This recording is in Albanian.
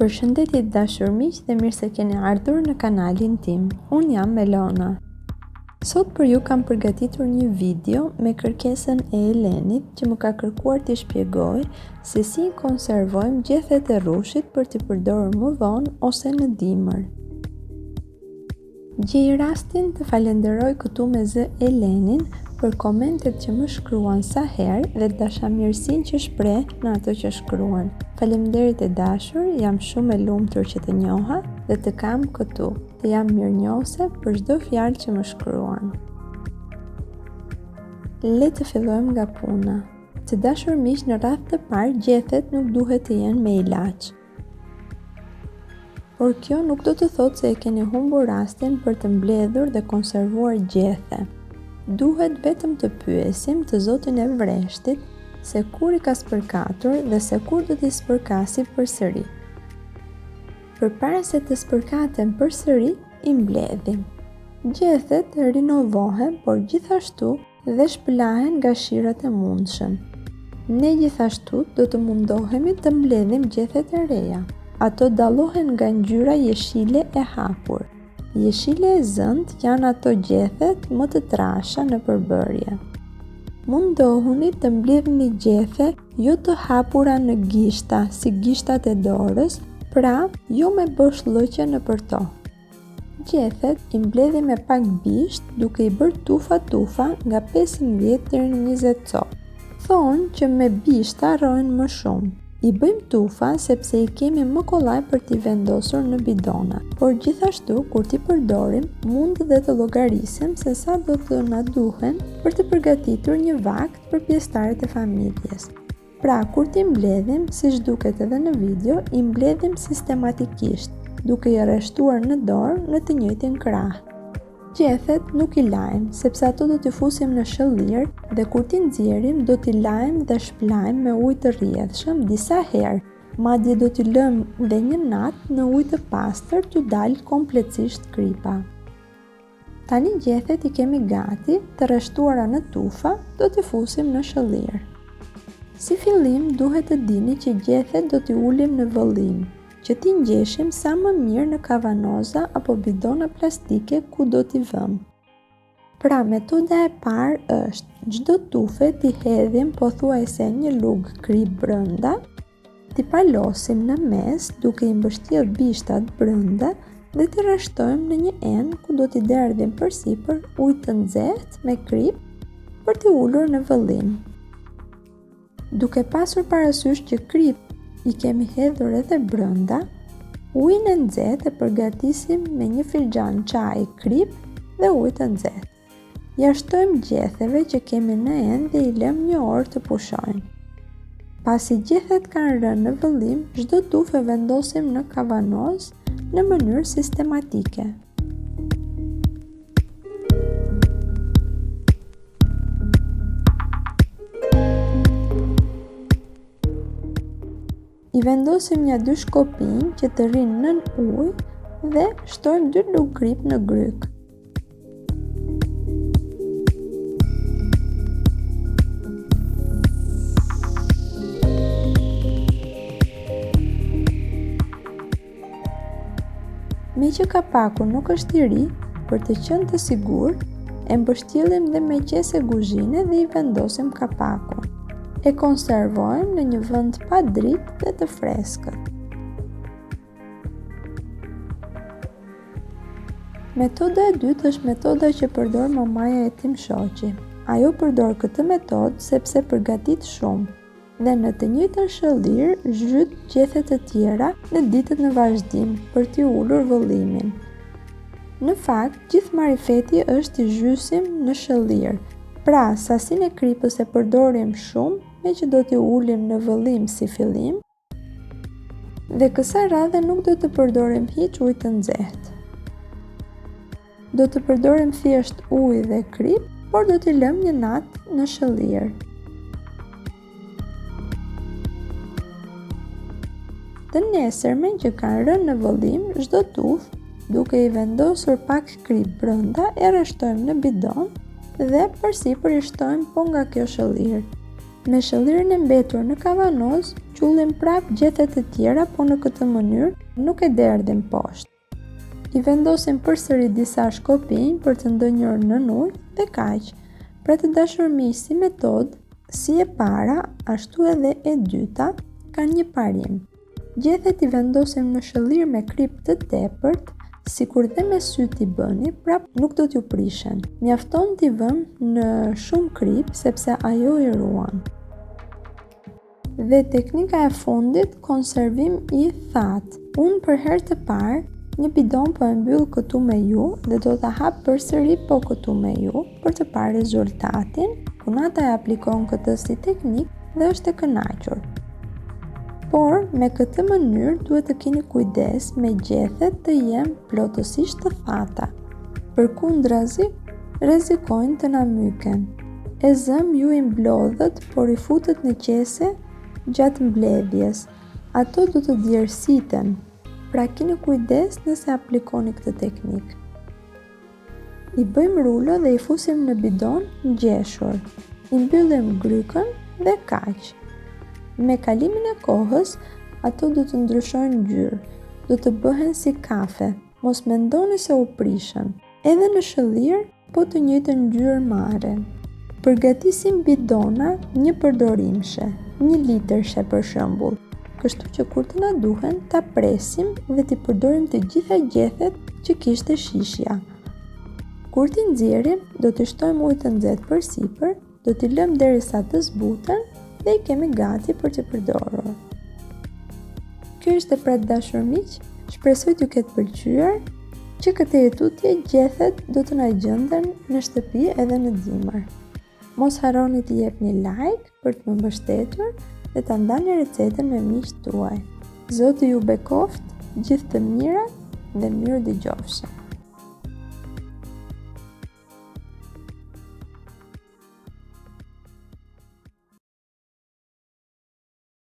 Përshëndetje të dashur miq dhe mirë se keni ardhur në kanalin tim. Unë jam Melona. Sot për ju kam përgatitur një video me kërkesën e Elenit që më ka kërkuar t'i shpjegoj se si konservojmë gjethet e rrushit për t'i përdorur më vonë ose në dimër. Gjej rastin të falenderoj këtu me zë Elenin për komentet që më shkruan sa herë dhe dashamirësinë që shpreh në ato që shkruan. Faleminderit e dashur, jam shumë e lumtur që të njoha dhe të kam këtu. Të jam mirënjohëse për çdo fjalë që më shkruan. Le të fillojmë nga puna. Të dashur miq, në radhë të parë gjethet nuk duhet të jenë me ilaç. Por kjo nuk do të thotë se e keni humbur rastin për të mbledhur dhe konservuar gjethe. Duhet vetëm të pyesim të Zotin e Vreshtit se kur i ka spërkatur dhe se kur do t'i spërkasi përsëri. Përpara se të spërkaten përsëri, i mbledhim. Gjethet rinovohen, por gjithashtu dhe shpëlahen nga shirat e mundshëm. Ne gjithashtu do të mundohemi të mbledhim gjethet e reja. Ato dallohen nga ngjyra jeshile e hapur. Jeshile e zëndë janë ato gjethet më të trasha në përbërje. Mundohuni të mbledhni gjethe jo të hapura në gishta, si gishtat e dorës, pra jo me boshllëqe nëpër to. Gjethet i mbledhi me pak bisht duke i bërë tufa nga 15 deri në 20 copë. Thonë që me bishta rrojnë më shumë. I bëjmë tufa sepse i kemi më kollaj për t'i vendosur në bidona, por gjithashtu kur t'i përdorim mund dhe të llogarisim se sa do të na duhen për të përgatitur një vakt për pjesëtarët e familjes. Pra, kur t'i mbledhim, siç duket edhe në video, i mbledhim sistematikisht, duke i rreshtuar në dorë në të njëjtin krah. Gjethet nuk i lajm, sepse ato do t'i fusim në shëllir dhe kur t'i nxjerrim do t'i lajm dhe shplajm me ujë të rrjedhshëm disa herë, madje do t'i lëmë dhe një natë në ujë të pastër t'u dalë kompletësisht kripa. Tani gjethet i kemi gati, të rreshtuara në tufa, do t'i fusim në shëllir. Si fillim duhet të dini që gjethet do t'i ulim në vëllim, që t'i ngjeshim sa më mirë në kavanoza apo bidona plastike ku do t'i vëmë. Pra, metoda e parë është çdo tufe t'i hedhim pothuajse një lugë krip brenda, t'i palosim në mes duke i mbështjellë bishtat brenda dhe t'i rreshtojmë në një enë ku do t'i derdhim përsipër ujë të nxehtë me krip për t'i ulur në vëllim. Duke pasur parasysh që krip i kemi hedhur edhe brenda, ujin e nxehtë e përgatisim me një filxhan çaji krip dhe ujë të nxehtë. Ja shtojmë gjetheve që kemi në enë dhe i lëmë një orë të pushojnë. Pasi gjethet kanë rënë në vëllim, çdo tufë vendosim në kavanozë në mënyrë sistematike. I vendosim një 2 shkopinj që të rrinë nën ujë dhe shtojmë 2 lugë krip në gryk. Me që kapaku nuk është i ri, për të qenë të sigurt, e mbështjellim dhe me qese kuzhine dhe i vendosim kapakun. E konservojmë në një vend pa dritë dhe të freskët. Metoda e dytë është metoda që përdor mamaja e tim shoqi. Ajo përdor këtë metodë sepse përgatit shumë dhe në të njëjtën shëllir zhyt gjethet të tjera në ditët në vazhdim për t'i ulur vëllimin. Në fakt, gjithë marifeti është t'i zhysim në shëllir. Pra, sasinë e kripës e përdorim shumë, me që do t'i ulim në vëllim si fillim, dhe kësaj radhe nuk do të përdorim hiç ujë të nxehtë. Do të përdorim thjesht ujë dhe krip, por do t'i lëmë një natë në shëllir. Të nesërmen që kanë rënë në vëllim, çdo tufë, duke i vendosur pak krip brenda, e rreshtojmë në bidon dhe përsipër i shtojmë po nga kjo shëllir. Me shëllirën e mbetur në kavanoz, qullim prap gjethet e tjera, po në këtë mënyrë nuk e derdhim poshtë. I vendosim përsëri disa shkopinj për të ndënjur nën ujë dhe kaq. Pra të dashur miq, si metodë, si e para, ashtu edhe e dyta, kanë një parim. Gjethet i vendosim në shëllir me krip të tepërt, sikur dhe me sy t'i bëni, prap nuk do t'ju prishen. Mjafton t'i vëmë në shumë krip, sepse ajo i ruan. Dhe teknika e fundit, konservim i thatë. Unë për herë të parë, një bidon po e mbyll këtu me ju dhe do ta hap përsëri po këtu me ju për të parë rezultatin. Punata e aplikon këtë si teknik dhe është e kënaqur. Por, me këtë mënyrë duhet të keni kujdes me gjethet të jenë plotësisht të thata. Përkundrazi, rrezikojnë të na myken. E zëm ju i mblodhët, por i futet në qese gjatë mbledhjes. Ato do të djersiten. Pra keni kujdes nëse aplikoni këtë teknik. I bëjmë rulo dhe i fusim në bidon ngjeshur. I mbyllim grykën dhe kaq. Me kalimin e kohës, ato do të ndryshojnë ngjyrë, do të bëhen si kafe, mos mendoni se u prishën. Edhe në shëllir, po të njëjtën ngjyrë marrin. Përgatisim bidona një përdorimshe, 1 litërshe për shembull, kështu që kur të na duhen, ta presim dhe t'i përdorim të gjitha gjethet që kishte shishja. Kur t'i nxjerrim, do t'i shtojmë ujë të nxehtë përsipër, do t'i lëmë derisa të zbuten dhe i kemi gati për të përdorur. Kjo ishte pra të dashur miq, shpresoj t'ju ketë pëlqyer, që këtë tutje gjethet do të na gjenden në shtëpi edhe në dimër. Mos harroni të jepni like për të më mbështetur dhe ta ndani recetën me miqtë tuaj. Zoti ju bekoft, gjithë të mirat dhe mirë dëgjofshim.